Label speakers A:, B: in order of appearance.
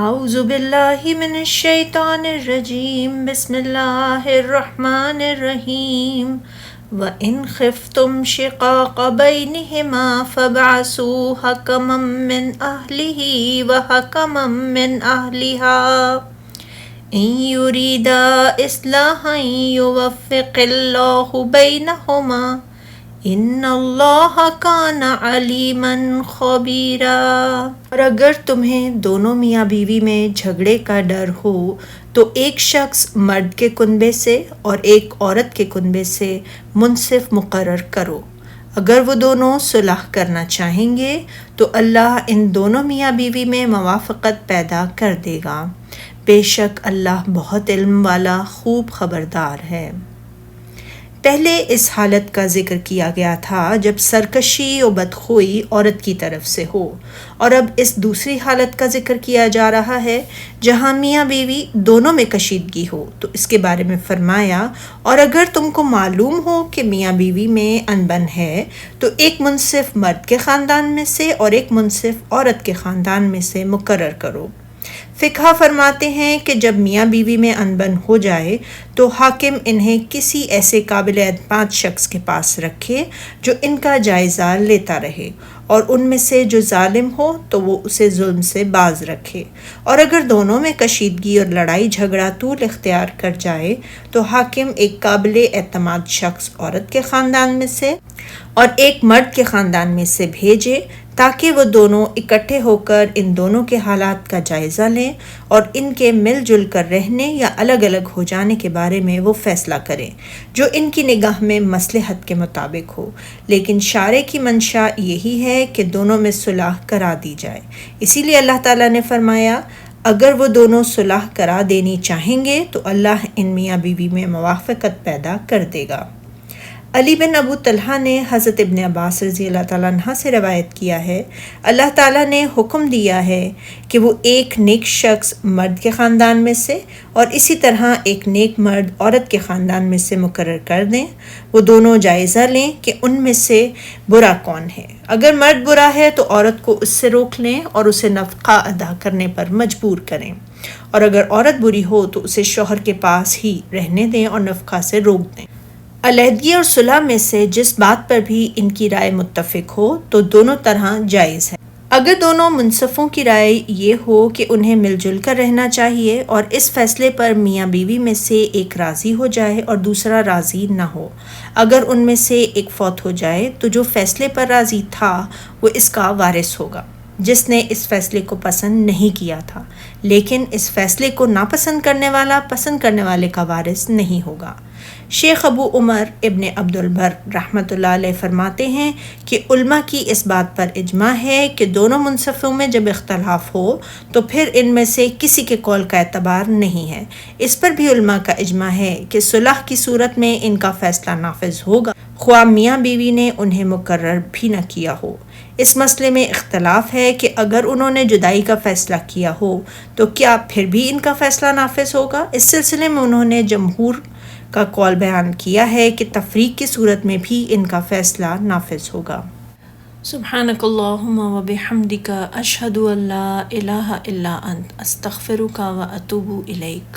A: اعوذ باللہ من الشیطان الرجیم بسم اللہ الرحمن الرحیم وَإِنْ خِفْتُمْ شِقَاقَ بَيْنِهُمَا فَابْعَثُوا حَكَمًا مِّنْ أَهْلِهِ وَحَكَمًا مِّنْ أَهْلِهَا إِنْ يُرِيدَا إِصْلَاحًا يُوَفِّقِ اللَّهُ بَيْنَهُمَا ان اللہ کان علیما خبیرا۔ اور اگر تمہیں دونوں میاں بیوی میں جھگڑے کا ڈر ہو تو ایک شخص مرد کے کنبے سے اور ایک عورت کے کنبے سے منصف مقرر کرو۔ اگر وہ دونوں صلح کرنا چاہیں گے تو اللہ ان دونوں میاں بیوی میں موافقت پیدا کر دے گا۔ بے شک اللہ بہت علم والا خوب خبردار ہے۔ پہلے اس حالت کا ذکر کیا گیا تھا جب سرکشی و بدخوئی عورت کی طرف سے ہو، اور اب اس دوسری حالت کا ذکر کیا جا رہا ہے جہاں میاں بیوی دونوں میں کشیدگی ہو۔ تو اس کے بارے میں فرمایا، اور اگر تم کو معلوم ہو کہ میاں بیوی میں انبن ہے تو ایک منصف مرد کے خاندان میں سے اور ایک منصف عورت کے خاندان میں سے مقرر کرو۔ فقہ فرماتے ہیں کہ جب میاں بیوی میں انبن ہو جائے تو حاکم انہیں کسی ایسے قابل اعتماد شخص کے پاس رکھے جو ان کا جائزہ لیتا رہے، اور ان میں سے جو ظالم ہو تو وہ اسے ظلم سے باز رکھے۔ اور اگر دونوں میں کشیدگی اور لڑائی جھگڑا طول اختیار کر جائے تو حاکم ایک قابل اعتماد شخص عورت کے خاندان میں سے اور ایک مرد کے خاندان میں سے بھیجے تاکہ وہ دونوں اکٹھے ہو کر ان دونوں کے حالات کا جائزہ لیں اور ان کے مل جل کر رہنے یا الگ الگ ہو جانے کے بارے میں وہ فیصلہ کریں جو ان کی نگاہ میں مصلحت کے مطابق ہو۔ لیکن شارع کی منشا یہی ہے کہ دونوں میں صلح کرا دی جائے۔ اسی لیے اللہ تعالیٰ نے فرمایا، اگر وہ دونوں صلح کرا دینی چاہیں گے تو اللہ ان میاں بیوی میں موافقت پیدا کر دے گا۔ علی بن ابو طلحہ نے حضرت ابن عباس رضی اللہ تعالیٰ عنہ سے روایت کیا ہے، اللہ تعالیٰ نے حکم دیا ہے کہ وہ ایک نیک شخص مرد کے خاندان میں سے اور اسی طرح ایک نیک مرد عورت کے خاندان میں سے مقرر کر دیں۔ وہ دونوں جائزہ لیں کہ ان میں سے برا کون ہے۔ اگر مرد برا ہے تو عورت کو اس سے روک لیں اور اسے نفقہ ادا کرنے پر مجبور کریں، اور اگر عورت بری ہو تو اسے شوہر کے پاس ہی رہنے دیں اور نفقہ سے روک دیں۔ علیحدگی اور صلح میں سے جس بات پر بھی ان کی رائے متفق ہو تو دونوں طرح جائز ہے۔ اگر دونوں منصفوں کی رائے یہ ہو کہ انہیں مل جل کر رہنا چاہیے اور اس فیصلے پر میاں بیوی میں سے ایک راضی ہو جائے اور دوسرا راضی نہ ہو، اگر ان میں سے ایک فوت ہو جائے تو جو فیصلے پر راضی تھا وہ اس کا وارث ہوگا جس نے اس فیصلے کو پسند نہیں کیا تھا، لیکن اس فیصلے کو ناپسند کرنے والا پسند کرنے والے کا وارث نہیں ہوگا۔ شیخ ابو عمر ابن عبد البر رحمۃ اللہ علیہ فرماتے ہیں کہ علماء کی اس بات پر اجماع ہے کہ دونوں منصفوں میں جب اختلاف ہو تو پھر ان میں سے کسی کے قول کا اعتبار نہیں ہے۔ اس پر بھی علماء کا اجماع ہے کہ صلح کی صورت میں ان کا فیصلہ نافذ ہوگا، خواہ میاں بیوی نے انہیں مقرر بھی نہ کیا ہو۔ اس مسئلے میں اختلاف ہے کہ اگر انہوں نے جدائی کا فیصلہ کیا ہو تو کیا پھر بھی ان کا فیصلہ نافذ ہوگا۔ اس سلسلے میں انہوں نے جمہور کا قول بیان کیا ہے کہ تفریق کی صورت میں بھی ان کا فیصلہ نافذ ہوگا۔ سبحانک اللہم و بحمدک اشہد ان لا الہ الا انت استغفرک و اتوب الیک۔